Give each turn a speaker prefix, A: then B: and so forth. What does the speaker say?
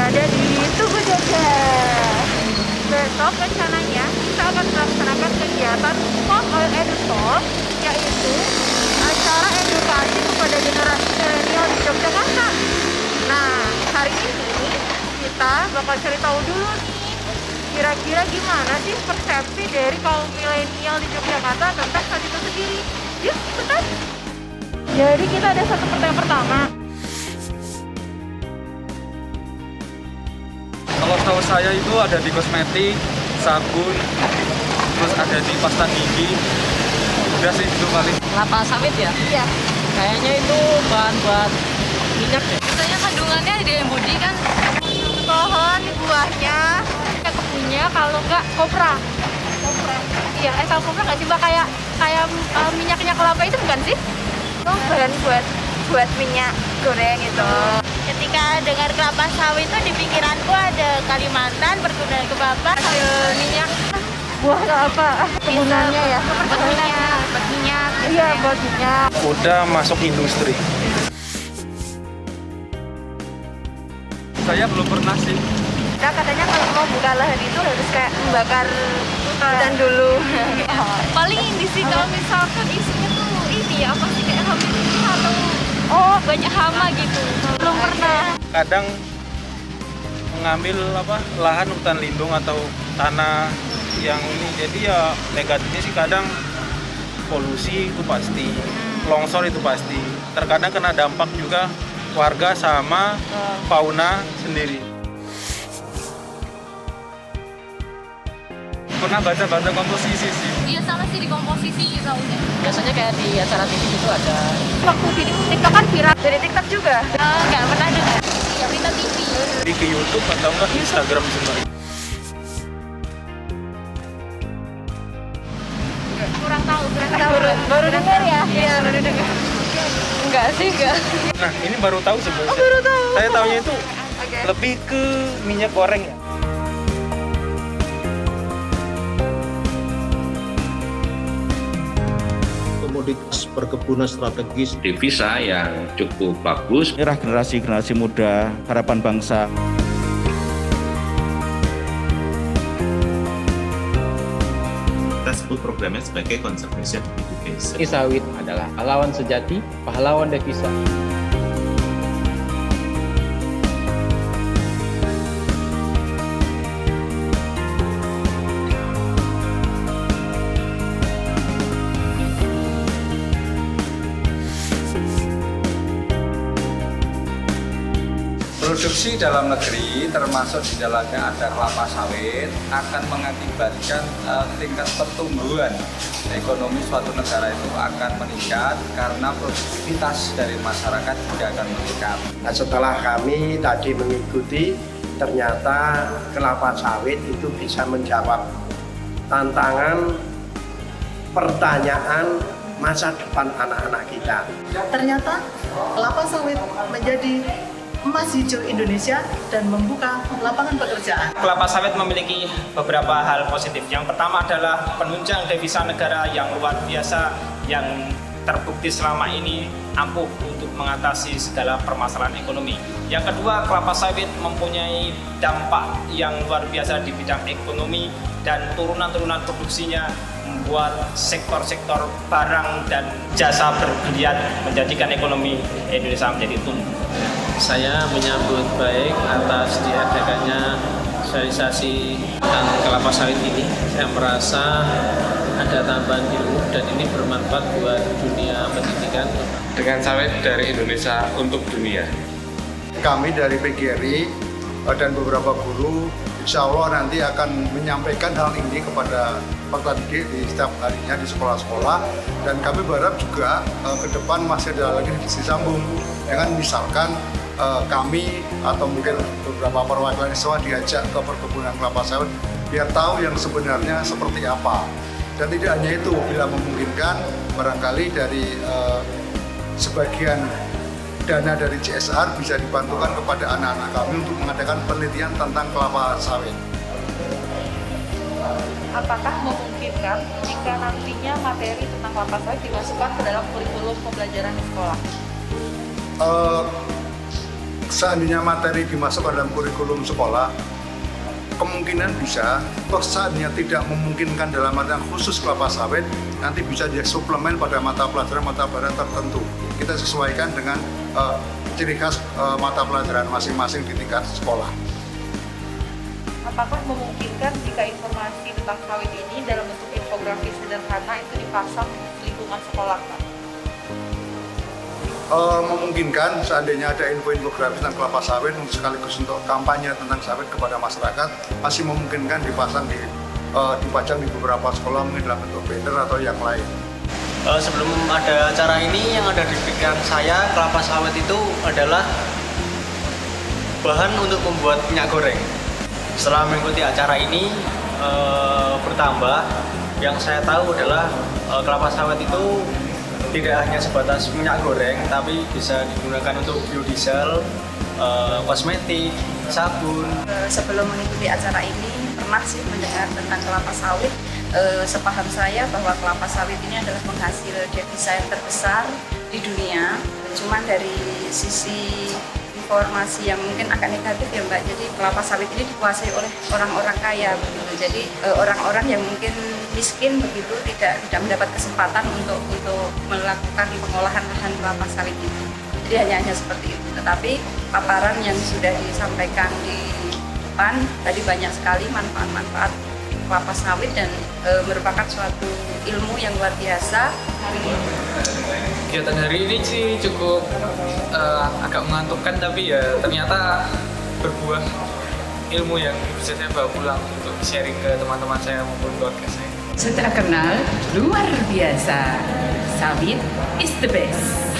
A: berada di Tugu Jogja. Besok rencananya kita akan melaksanakan kegiatan Talk on Edu-Talk, yaitu acara edukasi kepada generasi milenial di Yogyakarta. Nah, hari ini kita bakal cari tahu dulu nih, kira-kira gimana sih persepsi dari kaum milenial di Yogyakarta tentang hal itu sendiri. Yuk, ikutan! Jadi kita ada satu pertanyaan pertama.
B: Kalau tahu saya itu ada di kosmetik, sabun, terus ada di pasta gigi. Udah sih itu paling.
C: Kelapa sawit ya?
A: Iya.
C: Kayaknya itu bahan buat minyak deh.
A: Biasanya kandungannya ada yang budi kan? Pohon, buahnya, kebunnya, kalau enggak kopra. Kopra. Iya, tahu kopra nggak sih mbak? Kayak minyaknya kelapa itu bukan sih? Oh, bahan buat minyak goreng itu.
D: Ketika dengar kelapa sawit itu di pikiranku ada Kalimantan, perkebunan kelapa,
A: Minyak buah kelapa. Kebunannya ya?
D: buat minyak.
A: Iya, buat minyak.
B: Udah masuk industri. Saya belum pernah sih.
A: Nah, katanya kalau mau buka lahan itu harus kayak membakar hutan dulu.
D: Paling ini sih kalau misalkan isinya tuh ini ya apa sih kayak hampir atau banyak hama gitu.
A: Belum pernah.
B: Kadang mengambil lahan hutan lindung atau tanah yang ini, jadi ya negatifnya sih kadang polusi itu pasti, longsor itu pasti. Terkadang kena dampak juga warga sama fauna sendiri. Pernah baca komposisi sih.
D: Iya sama sih di komposisi juga udah.
C: Biasanya kayak di acara TV itu ada.
A: Waktu di TikTok kan viral. Dari TikTok juga.
D: Nggak pernah dengar. Ya berita TV.
B: Di ke YouTube atau enggak Instagram sendiri.
D: Kurang tahu.
A: Baru dengar ya? Iya, baru dengar.
D: Enggak sih enggak.
B: Nah, ini baru tahu sebenarnya.
A: Oh, baru tahu.
B: Saya tahunya itu
A: Oke.
B: lebih ke minyak goreng ya.
E: Komoditas perkebunan strategis,
F: devisa yang cukup bagus.
G: Inilah generasi muda, harapan bangsa.
H: Kita sebut programnya sebagai conservation education.
C: Sawit adalah pahlawan sejati, pahlawan devisa.
I: Produksi dalam negeri termasuk di dalamnya ada kelapa sawit akan mengakibatkan tingkat pertumbuhan ekonomi suatu negara itu akan meningkat karena produktivitas dari masyarakat juga akan meningkat.
E: Nah, setelah kami tadi mengikuti, ternyata kelapa sawit itu bisa menjawab tantangan pertanyaan masa depan anak-anak kita.
J: Ternyata kelapa sawit menjadi emas hijau Indonesia dan membuka lapangan pekerjaan.
K: Kelapa sawit memiliki beberapa hal positif. Yang pertama adalah penunjang devisa negara yang luar biasa yang terbukti selama ini ampuh untuk mengatasi segala permasalahan ekonomi. Yang kedua, kelapa sawit mempunyai dampak yang luar biasa di bidang ekonomi dan turunan-turunan produksinya membuat sektor-sektor barang dan jasa bergeliat menjadikan ekonomi Indonesia menjadi tumbuh.
C: Saya menyambut baik atas diadakannya sosialisasi tentang kelapa sawit ini. Saya merasa ada tambahan ilmu dan ini bermanfaat buat dunia pendidikan.
B: Dengan sawit dari Indonesia untuk dunia.
E: Kami dari PGRI dan beberapa guru, insya Allah nanti akan menyampaikan hal ini kepada peserta didik di setiap harinya di sekolah-sekolah, dan kami berharap juga ke depan masih ada lagi disambung dengan misalkan kami atau mungkin beberapa perwakilan siswa diajak ke perkebunan kelapa sawit biar tahu yang sebenarnya seperti apa. Dan tidak hanya itu, bila memungkinkan barangkali dari sebagian dana dari CSR bisa dibantukan kepada anak-anak kami untuk mengadakan penelitian tentang kelapa sawit.
A: Apakah memungkinkan jika nantinya materi tentang kelapa sawit dimasukkan ke dalam kurikulum pembelajaran di sekolah?
E: seandainya materi dimasukkan dalam kurikulum sekolah, kemungkinan bisa, toh seandainya tidak memungkinkan dalam mata khusus kelapa sawit, nanti bisa dia suplemen pada mata pelajaran tertentu. Kita sesuaikan dengan ciri khas mata pelajaran masing-masing di tingkat sekolah.
A: Apakah memungkinkan jika informasi tentang sawit ini dalam bentuk infografis sederhana itu dipasang di lingkungan sekolah, Pak?
E: Memungkinkan seandainya ada infografis tentang kelapa sawit sekaligus untuk kampanye tentang sawit kepada masyarakat, masih memungkinkan dipasang dipajang di beberapa sekolah mungkin dalam bentuk banner atau yang lain.
L: Sebelum ada acara ini, yang ada di pikiran saya, kelapa sawit itu adalah bahan untuk membuat minyak goreng. Setelah mengikuti acara ini bertambah, yang saya tahu adalah kelapa sawit itu tidak hanya sebatas minyak goreng, tapi bisa digunakan untuk biodiesel, kosmetik, sabun.
M: Sebelum mengikuti acara ini, pernah sih mendengar tentang kelapa sawit. Sepaham saya bahwa kelapa sawit ini adalah penghasil devisa yang terbesar di dunia. Cuman dari sisi informasi yang mungkin agak negatif ya Mbak, jadi kelapa sawit ini dikuasai oleh orang-orang kaya begitu. Jadi orang-orang yang mungkin miskin begitu tidak mendapat kesempatan untuk melakukan pengolahan lahan kelapa sawit itu. Jadi hanya seperti itu. Tetapi paparan yang sudah disampaikan di depan tadi banyak sekali manfaat-manfaat kelapa sawit dan merupakan suatu ilmu yang luar biasa.
N: Kegiatan hari ini sih cukup agak mengantukkan, tapi ya ternyata berbuah ilmu yang bisa saya bawa pulang untuk sharing ke teman-teman saya maupun keluarga saya.
O: Setelah kenal luar biasa, sawit is the best.